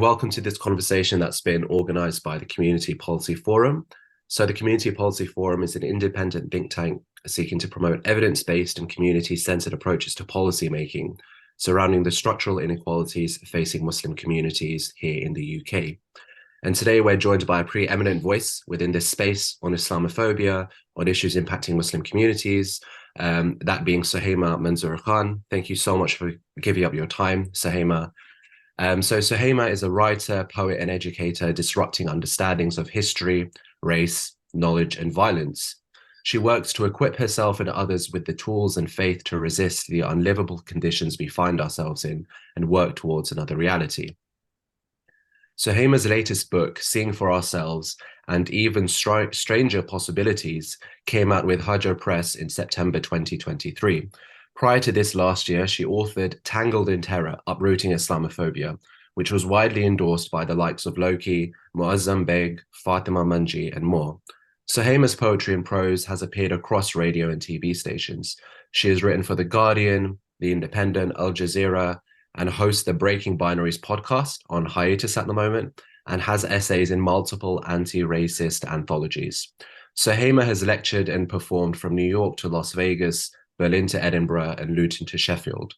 and welcome to this conversation that's been organized by the Community Policy Forum. So the Community Policy Forum is an independent think tank seeking to promote evidence-based and community-centered approaches to policymaking surrounding the structural inequalities facing Muslim communities here in the UK. And today we're joined by a preeminent voice within this space on Islamophobia, on issues impacting Muslim communities, that being Suhaiymah Manzoor-Khan. Thank you so much for giving up your time, Suhaiymah. So Suhaiymah is a writer, poet, and educator disrupting understandings of history, race, knowledge, and violence. She works to equip herself and others with the tools and faith to resist the unlivable conditions we find ourselves in and work towards another reality. Suhaiymah's latest book, Seeing for Ourselves and Even Stranger Possibilities, came out with Hajar Press in September 2023. Prior to this last year, she authored Tangled in Terror, Uprooting Islamophobia, which was widely endorsed by the likes of Loki, Muazzam Beg, Fatima Manji, and more. Suhaiymah's poetry and prose has appeared across radio and TV stations. She has written for The Guardian, The Independent, Al Jazeera, and hosts the Breaking Binaries podcast, on hiatus at the moment, and has essays in multiple anti-racist anthologies. Suhaiymah has lectured and performed from New York to Las Vegas, Berlin to Edinburgh, and Luton to Sheffield.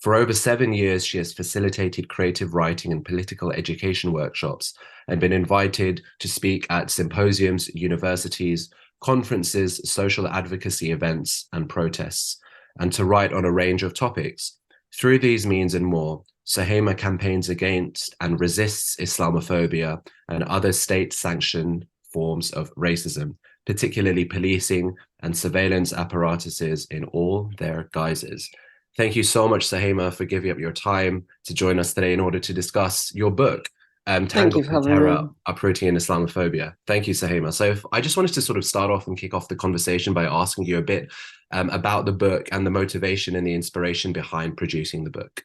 For over 7 years, she has facilitated creative writing and political education workshops and been invited to speak at symposiums, universities, conferences, social advocacy events, and protests, and to write on a range of topics. Through these means and more, Suhaiymah campaigns against and resists Islamophobia and other state-sanctioned forms of racism, particularly policing and surveillance apparatuses in all their guises. Thank you so much, Suhaiymah, for giving up your time to join us today in order to discuss your book, Tangled in Terror, Uprooting Islamophobia. Thank you, Suhaiymah. So I just wanted to sort of start off and kick off the conversation by asking you a bit about the book and the motivation and the inspiration behind producing the book.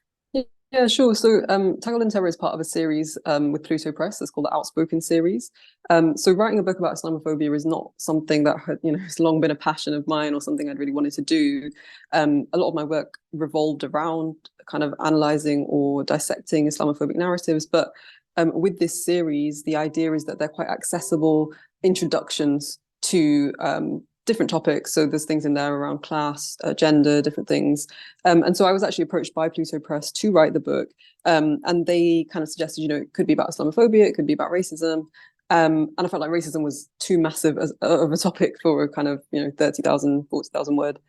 Yeah, sure. So Tangled in Terror is part of a series with Pluto Press. It's called the Outspoken series. So writing a book about Islamophobia is not something that has long been a passion of mine or something I'd really wanted to do. A lot of my work revolved around kind of analysing or dissecting Islamophobic narratives. But with this series, the idea is that they're quite accessible introductions to different topics. So there's things in there around class, gender, different things. And so I was actually approached by Pluto Press to write the book. And they kind of suggested, it could be about Islamophobia, it could be about racism. And I felt like racism was too massive of a topic for a kind of, 30,000, 40,000 word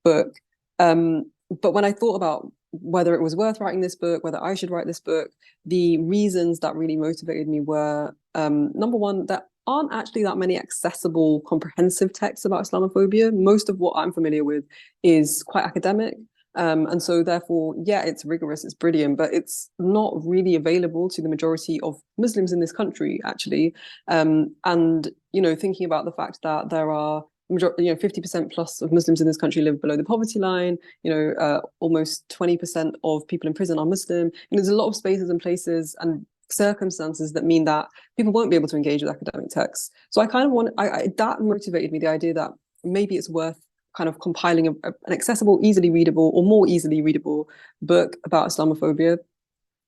book. But when I thought about whether it was worth writing this book, whether I should write this book, the reasons that really motivated me were, number one, that aren't actually that many accessible, comprehensive texts about Islamophobia. Most of what I'm familiar with is quite academic. And so therefore, yeah, it's rigorous, it's brilliant, but it's not really available to the majority of Muslims in this country, actually. And, thinking about the fact that there are 50% plus of Muslims in this country live below the poverty line, almost 20% of people in prison are Muslim. There's a lot of spaces and places and circumstances that mean that people won't be able to engage with academic texts. So I kind of that motivated me, the idea that maybe it's worth kind of compiling an accessible, easily readable, or more easily readable book about Islamophobia.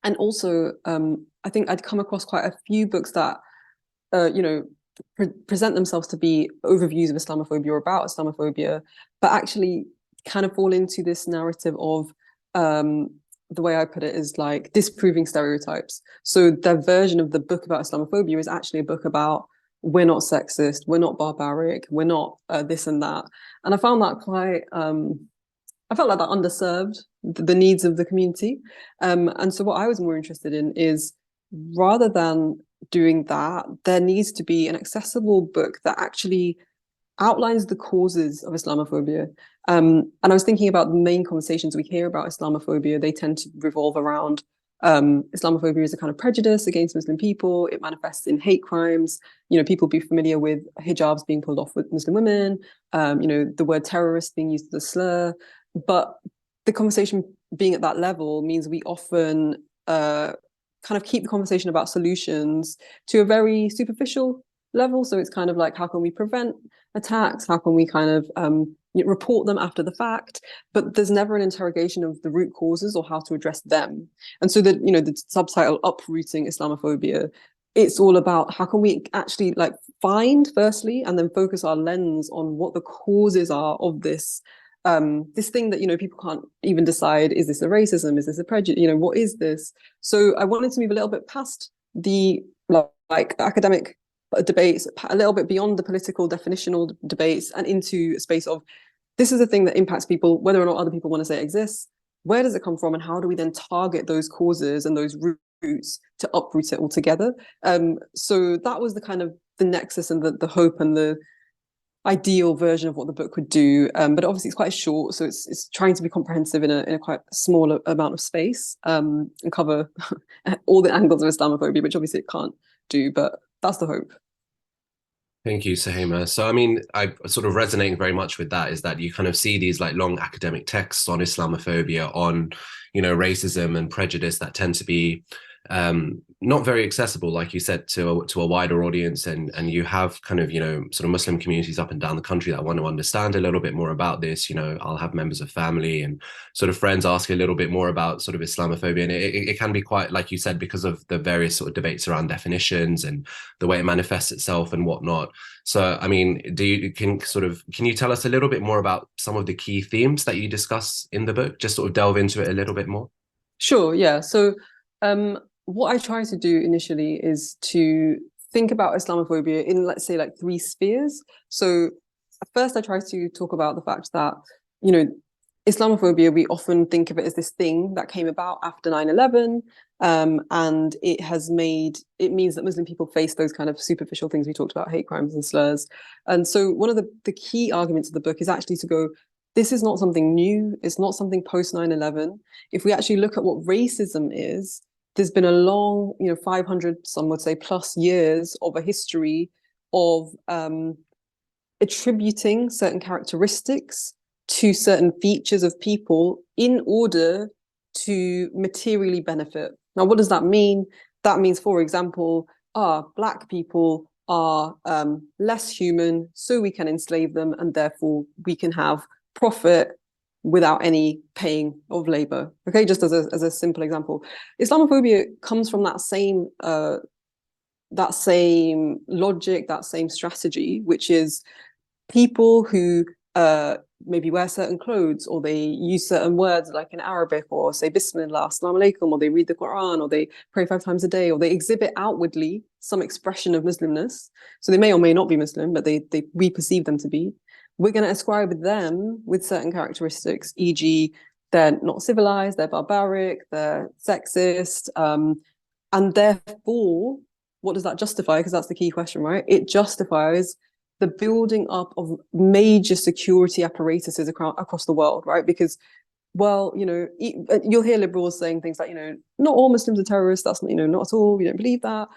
And also, I think I'd come across quite a few books that, present themselves to be overviews of Islamophobia or about Islamophobia, but actually kind of fall into this narrative of, the way I put it is like disproving stereotypes. So their version of the book about Islamophobia is actually a book about, we're not sexist, we're not barbaric, we're not this and that. And I found that quite, I felt like that underserved the needs of the community. And so what I was more interested in is, rather than doing that, there needs to be an accessible book that actually outlines the causes of Islamophobia. And I was thinking about the main conversations we hear about Islamophobia. They tend to revolve around Islamophobia is a kind of prejudice against Muslim people. It manifests in hate crimes. People be familiar with hijabs being pulled off with Muslim women, the word terrorist being used as a slur. But the conversation being at that level means we often kind of keep the conversation about solutions to a very superficial level. So it's kind of like, how can we prevent attacks? How can we kind of report them after the fact, but there's never an interrogation of the root causes or how to address them. And so the subtitle Uprooting Islamophobia, it's all about how can we actually like find firstly and then focus our lens on what the causes are of this this thing that people can't even decide, is this a racism, is this a prejudice, what is this? So I wanted to move a little bit past the like academic debates, a little bit beyond the political definitional debates, and into a space of this is a thing that impacts people, whether or not other people want to say it exists. Where does it come from, and how do we then target those causes and those roots to uproot it altogether? So that was the kind of the nexus and the hope and the ideal version of what the book would do. But obviously it's quite short, so it's trying to be comprehensive in a quite small amount of space, and cover all the angles of Islamophobia, which obviously it can't do, but that's the hope. Thank you, Suhaiymah. So, I mean, I sort of resonating very much with that is that you kind of see these like long academic texts on Islamophobia, on, racism and prejudice that tend to be not very accessible, like you said, to a wider audience, and you have kind of sort of Muslim communities up and down the country that want to understand a little bit more about this. I'll have members of family and sort of friends ask a little bit more about sort of Islamophobia, and it can be quite, like you said, because of the various sort of debates around definitions and the way it manifests itself and whatnot. So, I mean, can you tell us a little bit more about some of the key themes that you discuss in the book? Just sort of delve into it a little bit more. Sure, yeah. So what I try to do initially is to think about Islamophobia in, let's say, like 3 spheres. So first I try to talk about the fact that, Islamophobia, we often think of it as this thing that came about after 9/11, and it means that Muslim people face those kind of superficial things we talked about, hate crimes and slurs. And so one of the key arguments of the book is actually to go, this is not something new, it's not something post 9/11. If we actually look at what racism is, there's been a long, 500, some would say plus years of a history of attributing certain characteristics to certain features of people in order to materially benefit. Now, what does that mean? That means, for example, Black people are less human, so we can enslave them, and therefore we can have profit without any paying of labor. Okay, just as a simple example. Islamophobia comes from that same logic, that same strategy, which is people who maybe wear certain clothes, or they use certain words like in Arabic, or say Bismillah, Assalamu alaikum, or they read the Quran, or they pray 5 times a day, or they exhibit outwardly some expression of Muslimness. So they may or may not be Muslim, but we perceive them to be. We're going to ascribe them with certain characteristics, e.g., they're not civilized, they're barbaric, they're sexist, and therefore, what does that justify? Because that's the key question, right? It justifies the building up of major security apparatuses across the world, right? Because, well, you'll hear liberals saying things like, not all Muslims are terrorists. That's not, not at all. We don't believe that.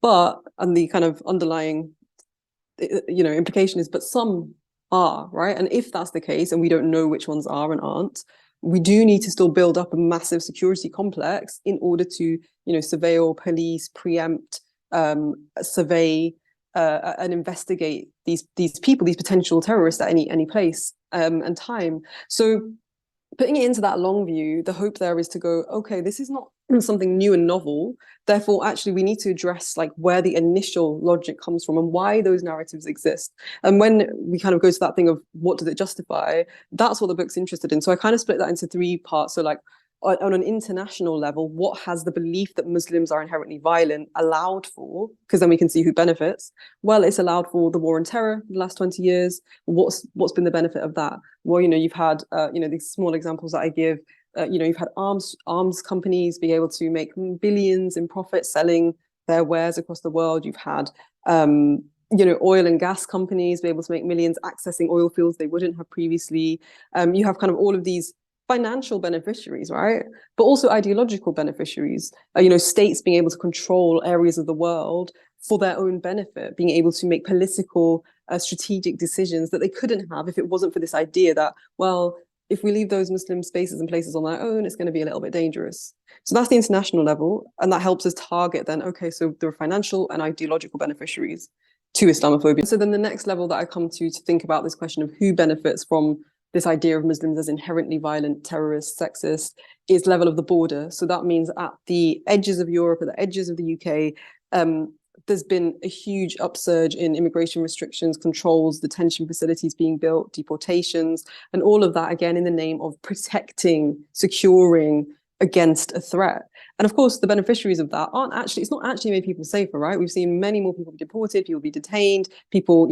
But, and the kind of underlying, implication is, but some are, right? And if that's the case, and we don't know which ones are and aren't, we do need to still build up a massive security complex in order to, surveil, police, preempt, survey, and investigate these people, these potential terrorists at any place and time. So putting it into that long view, the hope there is to go, okay, this is not something new and novel. Therefore, actually, we need to address like where the initial logic comes from and why those narratives exist. And when we kind of go to that thing of what does it justify, that's what the book's interested in. So I kind of split that into 3 parts. So like on an international level, what has the belief that Muslims are inherently violent allowed for? Because then we can see who benefits. Well, it's allowed for the war on terror in the last 20 years. What's been the benefit of that? Well, you've had, these small examples that I give. You've had arms companies be able to make billions in profit selling their wares across the world. You've had, oil and gas companies be able to make millions accessing oil fields they wouldn't have previously. You have kind of all of these financial beneficiaries, right? But also ideological beneficiaries, states being able to control areas of the world for their own benefit, being able to make political, strategic decisions that they couldn't have if it wasn't for this idea that, well, if we leave those Muslim spaces and places on their own, it's going to be a little bit dangerous. So that's the international level. And that helps us target then, okay, so there are financial and ideological beneficiaries. to Islamophobia. So then the next level that I come to think about this question of who benefits from this idea of Muslims as inherently violent, terrorist, sexist, is level of the border. So that means at the edges of Europe, at the edges of the UK, there's been a huge upsurge in immigration restrictions, controls, detention facilities being built, deportations, and all of that, again, in the name of protecting, securing against a threat. And of course, the beneficiaries of that it's not actually made people safer, right? We've seen many more people be deported, people be detained, people,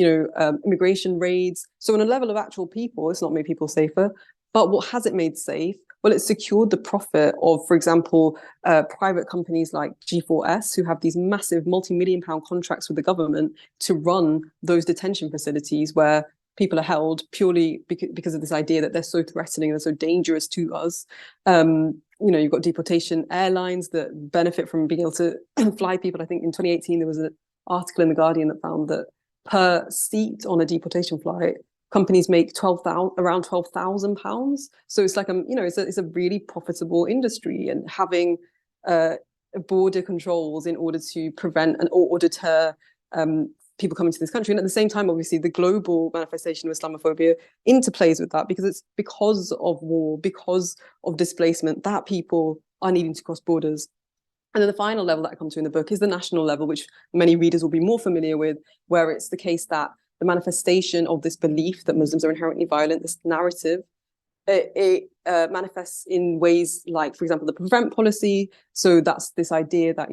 immigration raids. So on a level of actual people, it's not made people safer. But what has it made safe? Well, it's secured the profit of, for example, private companies like G4S, who have these massive multi-million-pound contracts with the government to run those detention facilities where people are held purely because of this idea that they're so threatening and they're so dangerous to us. You've got deportation airlines that benefit from being able to fly people. I think in 2018, there was an article in The Guardian that found that per seat on a deportation flight, companies make around £12,000. So it's like, it's a really profitable industry, and having border controls in order to prevent or deter people coming to this country. And at the same time, obviously, the global manifestation of Islamophobia interplays with that, because it's because of war, because of displacement, that people are needing to cross borders. And then the final level that I come to in the book is the national level, which many readers will be more familiar with, where it's the case that the manifestation of this belief that Muslims are inherently violent, this narrative, it manifests in ways like, for example, the prevent policy. So that's this idea that,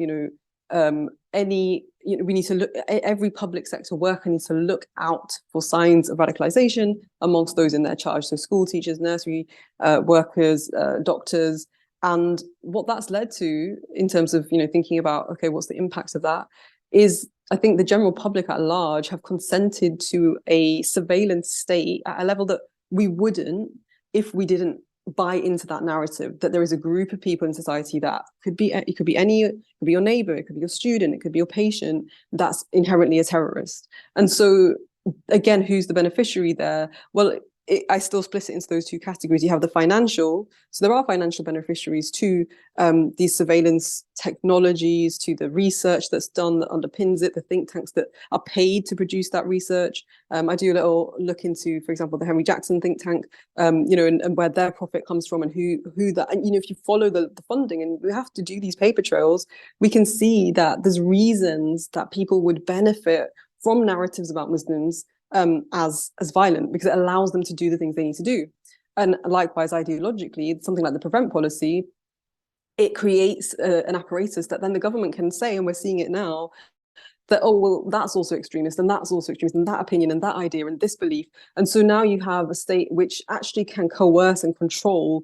we need to look, every public sector worker needs to look out for signs of radicalization amongst those in their charge. So school teachers, nursery workers, doctors. And what that's led to in terms of, thinking about, okay, what's the impacts of that, is I think the general public at large have consented to a surveillance state at a level that we wouldn't if we didn't buy into that narrative, that there is a group of people in society that could be your neighbor, it could be your student, it could be your patient, that's inherently a terrorist. And so again, who's the beneficiary there? Well, I still split it into those two categories. You have the financial, so there are financial beneficiaries to these surveillance technologies, to the research that's done that underpins it, the think tanks that are paid to produce that research. I do a little look into, for example, the Henry Jackson think tank, and where their profit comes from, and who that, and if you follow the funding, and we have to do these paper trails, we can see that there's reasons that people would benefit from narratives about Muslims as violent, because it allows them to do the things they need to do. And likewise, ideologically, something like the prevent policy, it creates an apparatus that then the government can say, and we're seeing it now, that, oh, well, that's also extremist, and that's also extremist, and that opinion, and that idea, and this belief. And so now you have a state which actually can coerce and control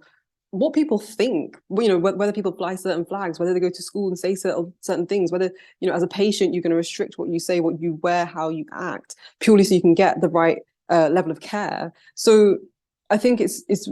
what people think, whether people fly certain flags, whether they go to school and say certain things, whether, as a patient, you're going to restrict what you say, what you wear, how you act, purely so you can get the right level of care. So I think it's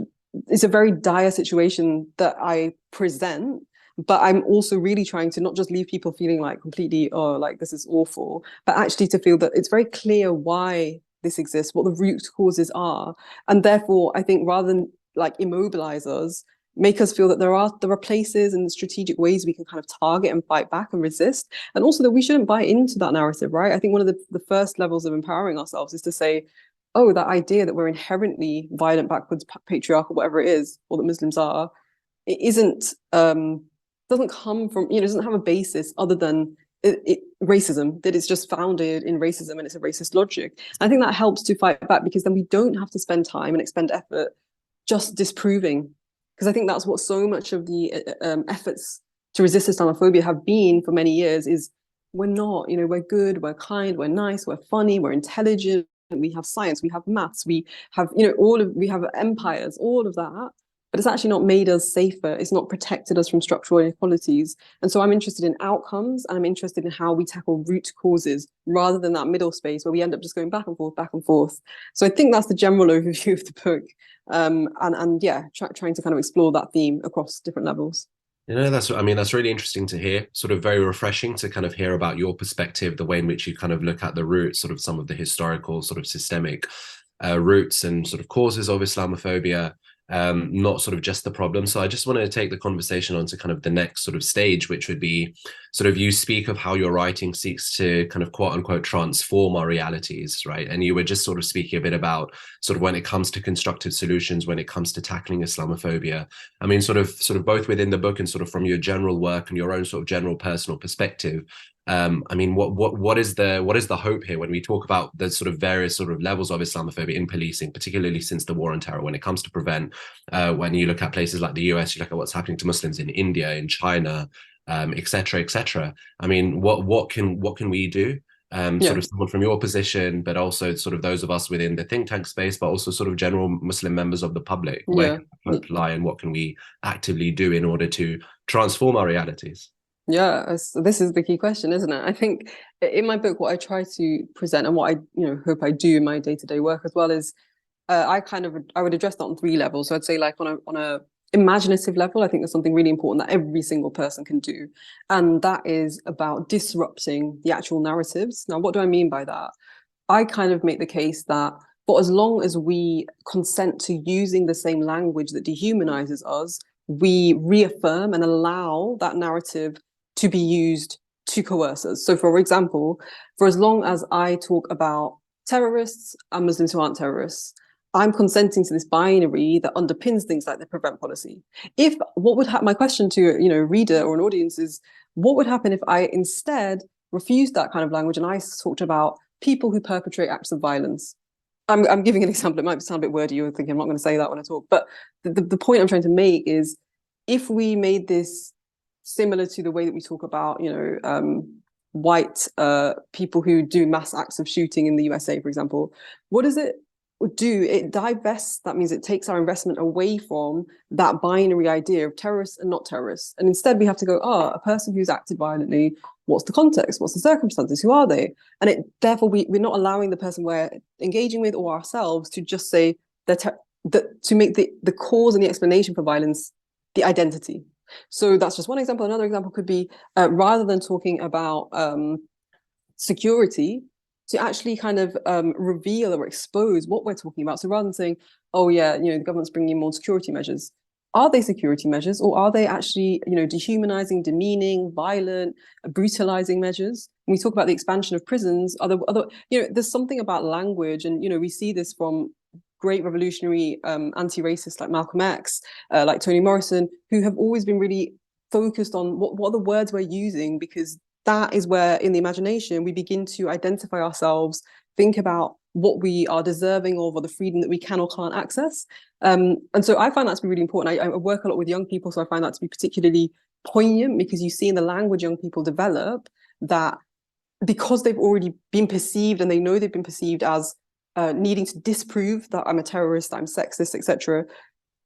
a very dire situation that I present, but I'm also really trying to not just leave people feeling like completely, oh, like this is awful, but actually to feel that it's very clear why this exists, what the root causes are. And therefore, I think rather than like immobilize us, make us feel that there are places and strategic ways we can kind of target and fight back and resist. And also that we shouldn't buy into that narrative, right? I think one of the first levels of empowering ourselves is to say, oh, that idea that we're inherently violent, backwards, patriarchal, whatever it is, or that Muslims are, it doesn't come from, doesn't have a basis other than racism, that it's just founded in racism and it's a racist logic. And I think that helps to fight back, because then we don't have to spend time and expend effort just disproving, because I think that's what so much of the efforts to resist Islamophobia have been for many years, is we're not, we're good, we're kind, we're nice, we're funny, we're intelligent, we have science, we have maths, we have, we have empires, all of that, but it's actually not made us safer. It's not protected us from structural inequalities. And so I'm interested in outcomes, and I'm interested in how we tackle root causes rather than that middle space where we end up just going back and forth, back and forth. So I think that's the general overview of the book. And yeah, trying to kind of explore that theme across different levels. That's really interesting to hear, sort of very refreshing to kind of hear about your perspective, the way in which you kind of look at the roots, sort of some of the historical sort of systemic roots and sort of causes of Islamophobia. not sort of just the problem. So I just wanted to take the conversation on to kind of the next sort of stage, which would be sort of, you speak of how your writing seeks to kind of quote unquote transform our realities, right? And you were just sort of speaking a bit about sort of when it comes to constructive solutions, when it comes to tackling Islamophobia. I mean, sort of both within the book and sort of from your general work and your own sort of general personal perspective. I mean, what is the hope here when we talk about the sort of various sort of levels of Islamophobia in policing, particularly since the war on terror, when it comes to prevent, when you look at places like the US, you look at what's happening to Muslims in India, in China, et cetera, et cetera. I mean, what can we do? Sort of someone from your position, but also sort of those of us within the think tank space, but also sort of general Muslim members of the public. Where can hope lie, and what can we actively do in order to transform our realities? Yeah, so this is the key question, isn't it? I think in my book, what I try to present and what I hope I do in my day-to-day work as well is I would address that on three levels. So I'd say like on a imaginative level, I think there's something really important that every single person can do, and that is about disrupting the actual narratives. Now, what do I mean by that? I kind of make the case that for as long as we consent to using the same language that dehumanizes us, we reaffirm and allow that narrative to be used to coerce us. So, for example, for as long as I talk about terrorists and Muslims who aren't terrorists, I'm consenting to this binary that underpins things like the prevent policy. My question to a reader or an audience is, what would happen if I instead refused that kind of language and I talked about people who perpetrate acts of violence? I'm giving an example. It might sound a bit wordy. You're thinking I'm not going to say that when I talk, but the point I'm trying to make is, if we made this similar to the way that we talk about, white people who do mass acts of shooting in the USA, for example, what does it do? It divests. That means it takes our investment away from that binary idea of terrorists and not terrorists, and instead we have to go, a person who's acted violently, what's the context, what's the circumstances, who are they? And therefore we're not allowing the person we're engaging with or ourselves to just say to make the cause and the explanation for violence the identity. So that's just one example. Another example could be, rather than talking about security, to actually kind of reveal or expose what we're talking about. So rather than saying, oh yeah, the government's bringing in more security measures, are they security measures, or are they actually dehumanizing, demeaning, violent, brutalizing measures? When we talk about the expansion of prisons, there's something about language, and we see this from great revolutionary anti-racists like Malcolm X, like Toni Morrison, who have always been really focused on what are the words we're using, because that is where, in the imagination, we begin to identify ourselves, think about what we are deserving of, or the freedom that we can or can't access. And so I find that to be really important. I work a lot with young people, so I find that to be particularly poignant, because you see in the language young people develop that, because they've already been perceived, and they know they've been perceived as needing to disprove that I'm a terrorist, I'm sexist, etc.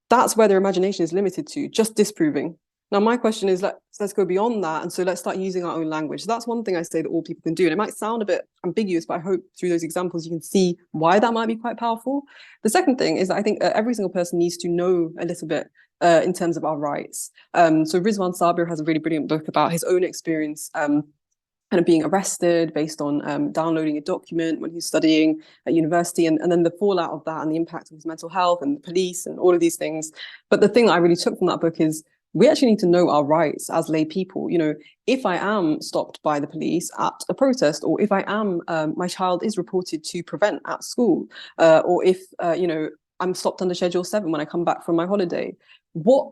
That's where their imagination is limited to, just disproving. Now, my question is, let's go beyond that. And so let's start using our own language. So that's one thing I say that all people can do. And it might sound a bit ambiguous, but I hope through those examples, you can see why that might be quite powerful. The second thing is that I think every single person needs to know a little bit in terms of our rights. So Rizwan Sabir has a really brilliant book about his own experience kind of being arrested based on downloading a document when he's studying at university, and then the fallout of that and the impact on his mental health and the police and all of these things. But the thing that I really took from that book is, we actually need to know our rights as lay people. If I am stopped by the police at a protest, or if I am, my child is reported to prevent at school, or if, I'm stopped under Schedule 7 when I come back from my holiday, what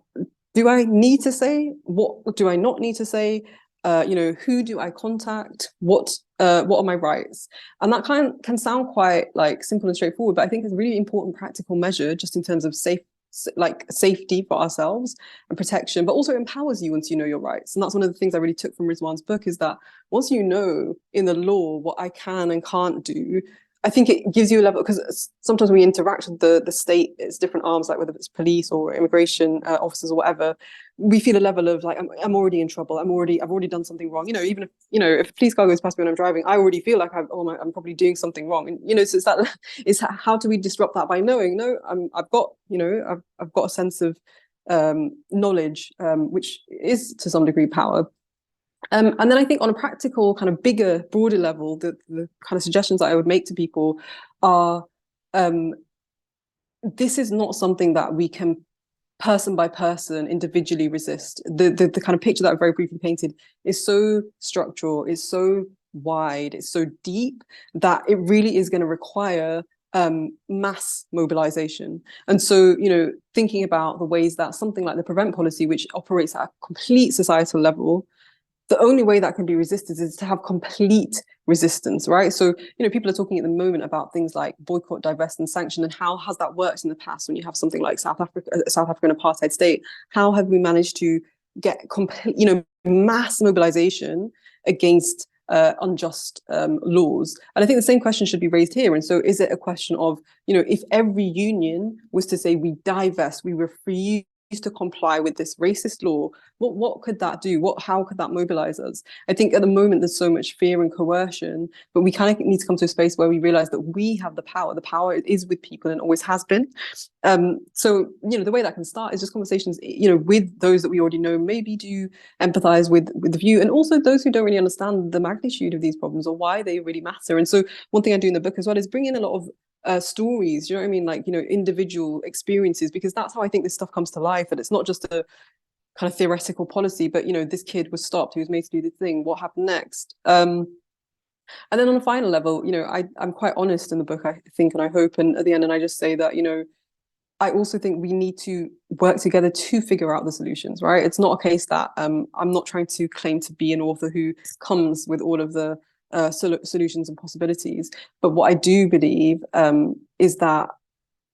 do I need to say? What do I not need to say? Who do I contact? What are my rights? And that can sound quite like simple and straightforward, but I think it's a really important practical measure, just in terms of safety for ourselves and protection, but also empowers you once you know your rights. And that's one of the things I really took from Rizwan's book, is that once you know in the law what I can and can't do, I think it gives you a level, because sometimes when we interact with the state, it's different arms, like whether it's police or immigration officers or whatever, we feel a level of like, I'm already in trouble. I've already done something wrong. Even if, if a police car goes past me when I'm driving, I already feel like I'm probably doing something wrong. And, so it's how do we disrupt that by knowing, no, I've got a sense of knowledge, which is to some degree power. And then I think on a practical, kind of bigger, broader level, the kind of suggestions that I would make to people are, this is not something that we can person by person, individually resist. The kind of picture that I very briefly painted is so structural, is so wide, it's so deep that it really is going to require mass mobilization. And so, thinking about the ways that something like the prevent policy, which operates at a complete societal level, the only way that can be resisted is to have complete resistance, right? So, people are talking at the moment about things like boycott, divest, and sanction, and how has that worked in the past when you have something like South African apartheid state? How have we managed to get complete, mass mobilization against unjust laws? And I think the same question should be raised here. And so, is it a question of, if every union was to say we divest, we refuse to comply with this racist law, what could that do? How could that mobilize us? I think at the moment there's so much fear and coercion, but we kind of need to come to a space where we realize that we have the power. The power is with people and always has been. So the way that can start is just conversations with those that we already know, maybe do empathize with the view, and also those who don't really understand the magnitude of these problems or why they really matter. And so one thing I do in the book as well is bring in a lot of stories, what I mean? Like, individual experiences, because that's how I think this stuff comes to life. And it's not just a kind of theoretical policy, but, this kid was stopped, he was made to do this thing, what happened next? And then on a final level, I'm quite honest in the book, I think, and I hope, and at the end, and I just say that, I also think we need to work together to figure out the solutions, right? It's not a case that I'm not trying to claim to be an author who comes with all of the solutions and possibilities. But what I do believe is that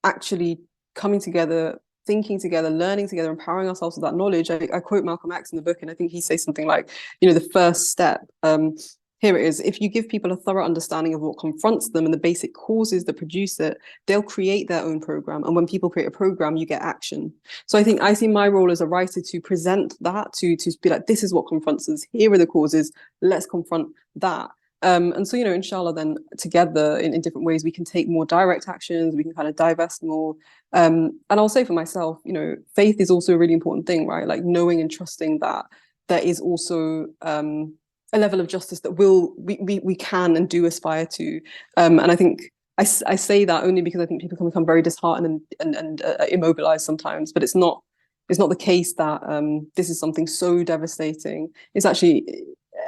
actually coming together, thinking together, learning together, empowering ourselves with that knowledge. I quote Malcolm X in the book, and I think he says something like, the first step, here it is, if you give people a thorough understanding of what confronts them and the basic causes that produce it, they'll create their own program. And when people create a program, you get action. So I think I see my role as a writer to present that, to be like, this is what confronts us, here are the causes, let's confront that. And so, inshallah, then together in different ways, we can take more direct actions, we can kind of divest more. And I'll say for myself, faith is also a really important thing, right? Like knowing and trusting that there is also a level of justice that we can and do aspire to. And I think I say that only because I think people can become very disheartened and immobilized sometimes, but it's not the case that this is something so devastating. It's actually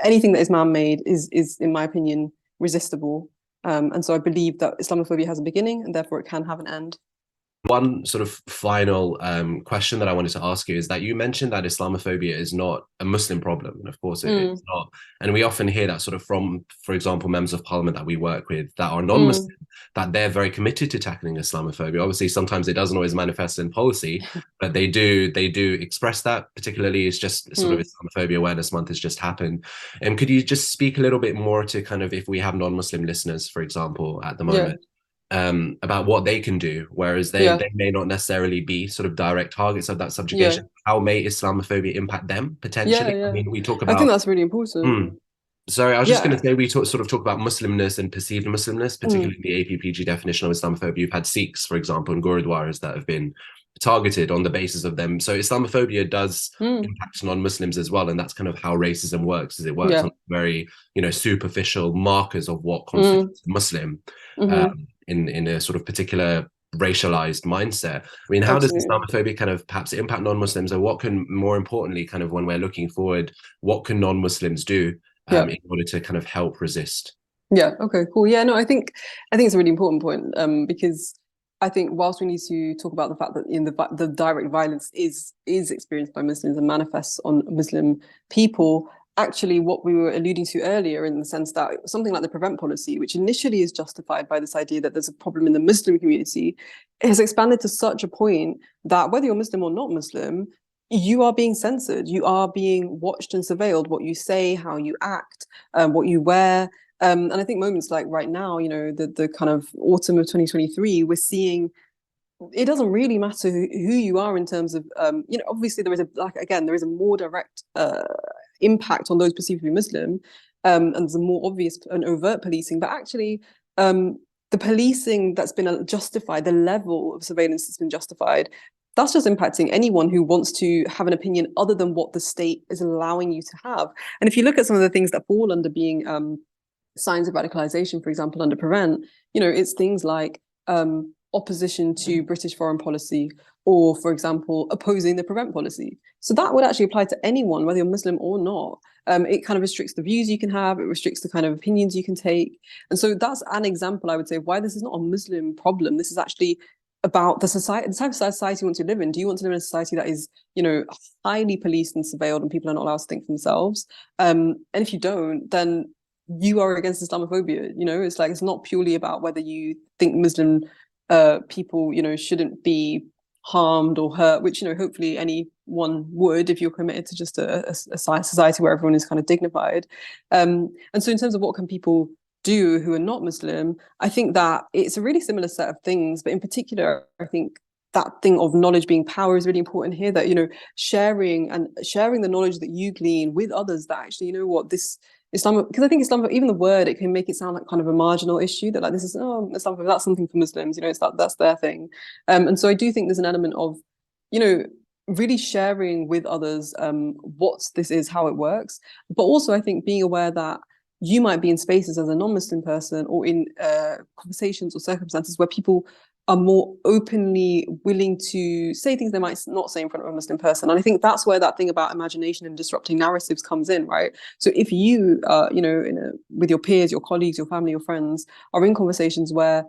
anything that is man-made is, in my opinion, resistible. And so I believe that Islamophobia has a beginning and therefore it can have an end. One sort of final question that I wanted to ask you is that you mentioned that Islamophobia is not a Muslim problem, and of course it's not. And we often hear that sort of from, for example, members of parliament that we work with that are non-Muslim, that they're very committed to tackling Islamophobia. Obviously, sometimes it doesn't always manifest in policy, but they do express that. Particularly, it's just sort of Islamophobia Awareness Month has just happened. And could you just speak a little bit more to kind of, if we have non-Muslim listeners, for example, at the moment, about what they can do, whereas they may not necessarily be sort of direct targets of that subjugation. How may Islamophobia impact them potentially? I mean, we talk about, I think that's really important. Sorry, I was just going to say, we sort of talk about Muslimness and perceived Muslimness, particularly the APPG definition of Islamophobia. You've had Sikhs, for example, and Gurudwaras that have been targeted on the basis of them. So Islamophobia does impact non-Muslims as well, and that's kind of how racism works. Is it works on very superficial markers of what constitutes Muslim in a sort of particular racialized mindset. I mean, how does Islamophobia kind of perhaps impact non-Muslims, or what can, more importantly, kind of when we're looking forward, what can non-Muslims do in order to kind of help resist? Yeah. Okay. Cool. Yeah. No, I think it's a really important point because I think whilst we need to talk about the fact that the direct violence is experienced by Muslims and manifests on Muslim people, actually what we were alluding to earlier, in the sense that something like the prevent policy, which initially is justified by this idea that there's a problem in the Muslim community, has expanded to such a point that whether you're Muslim or not Muslim, you are being censored, you are being watched and surveilled, what you say, how you act, what you wear. And I think moments like right now, the kind of autumn of 2023, we're seeing it doesn't really matter who you are in terms of, obviously there is a more direct impact on those perceived to be Muslim, and there's a more obvious and overt policing, but actually the policing that's been justified, the level of surveillance that's been justified, that's just impacting anyone who wants to have an opinion other than what the state is allowing you to have. And if you look at some of the things that fall under being signs of radicalization, for example, under prevent, it's things like opposition to British foreign policy, or, for example, opposing the prevent policy. So that would actually apply to anyone, whether you're Muslim or not. It kind of restricts the views you can have, it restricts the kind of opinions you can take. And so that's an example, I would say, why this is not a Muslim problem. This is actually about the society, the type of society you want to live in. Do you want to live in a society that is, highly policed and surveilled and people are not allowed to think for themselves? And if you don't, then you are against Islamophobia. It's like, it's not purely about whether you think Muslim people, shouldn't be harmed or hurt, which, hopefully anyone would if you're committed to just a society where everyone is kind of dignified. And so in terms of what can people do who are not Muslim, I think that it's a really similar set of things, but in particular, I think that thing of knowledge being power is really important here, that, sharing the knowledge that you glean with others, that actually, this Islam, because I think Islam, even the word, it can make it sound like kind of a marginal issue, that like, this is, Islam, that's something for Muslims, that's their thing. And so I do think there's an element of, really sharing with others what this is, how it works, but also I think being aware that you might be in spaces as a non-Muslim person, or in conversations or circumstances where people are more openly willing to say things they might not say in front of a Muslim person. And I think that's where that thing about imagination and disrupting narratives comes in, right? So if you, with your peers, your colleagues, your family, your friends, are in conversations where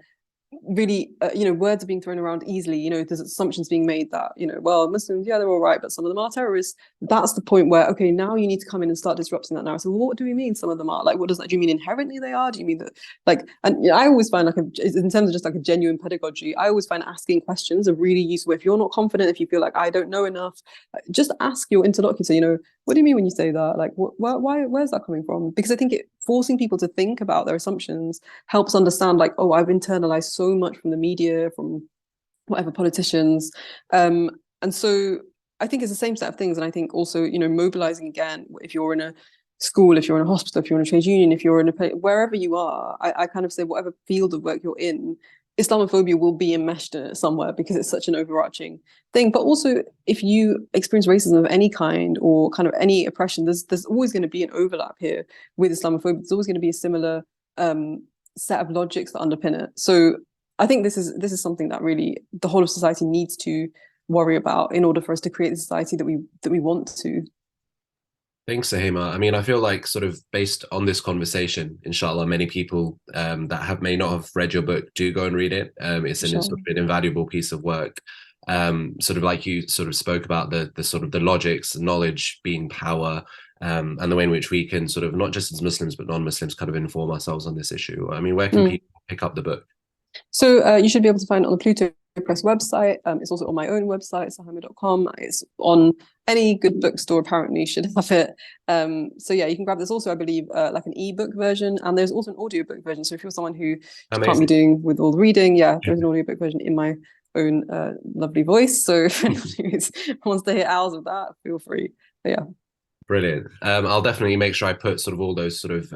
really, words are being thrown around easily, there's assumptions being made that, well, Muslims, yeah, they're all right, but some of them are terrorists. That's the point where, okay, now you need to come in and start disrupting that narrative. Well, what do we mean some of them are? Like, what does that, do you mean inherently they are? Do you mean that, like, and I always find, like, in terms of just like a genuine pedagogy, I always find asking questions are really useful. If you're not confident, if you feel like I don't know enough, just ask your interlocutor, what do you mean when you say that? Like, where's that coming from? Because I think forcing people to think about their assumptions helps understand, like, oh, I've internalized so much from the media, from whatever politicians. And so I think it's the same set of things. And I think also, mobilizing again, if you're in a school, if you're in a hospital, if you're in a trade union, if you're in wherever you are, I kind of say whatever field of work you're in, Islamophobia will be enmeshed in it somewhere, because it's such an overarching thing. But also, if you experience racism of any kind, or kind of any oppression, there's always going to be an overlap here with Islamophobia. There's always going to be a similar set of logics that underpin it. So I think this is something that really the whole of society needs to worry about in order for us to create the society that we want to. Thanks, Suhaiymah. I mean, I feel like, sort of based on this conversation, inshallah, many people that may not have read your book do go and read it. It's sort of an invaluable piece of work. Sort of like you sort of spoke about the sort of the logics, knowledge being power, and the way in which we can sort of, not just as Muslims but non-Muslims, kind of inform ourselves on this issue. I mean, where can people pick up the book? So you should be able to find it on the Pluto Press website. It's also on my own website, Suhaiymah.com. It's on any good bookstore, apparently should have it. So yeah, you can grab this. Also, I believe, like an ebook version, and there's also an audiobook version. So if you're someone who can't be doing with all the reading, there's an audiobook version in my own lovely voice. So if anyone who wants to hear hours of that, feel free. But yeah. Brilliant. I'll definitely make sure I put sort of all those sort of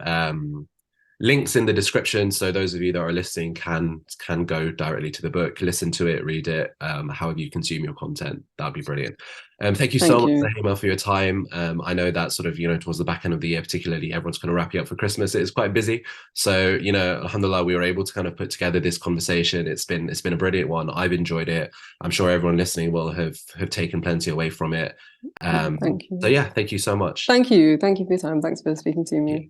links in the description, so those of you that are listening can go directly to the book, listen to it, read it, however you consume your content. That'd be brilliant. Thank you so much, Suhaiymah, for your time. I know that sort of, towards the back end of the year, particularly, everyone's kind of wrapping up for Christmas. It's quite busy. So, alhamdulillah, we were able to kind of put together this conversation. It's been a brilliant one. I've enjoyed it. I'm sure everyone listening will have taken plenty away from it. Thank you. So yeah, thank you so much. Thank you for your time. Thanks for speaking to me.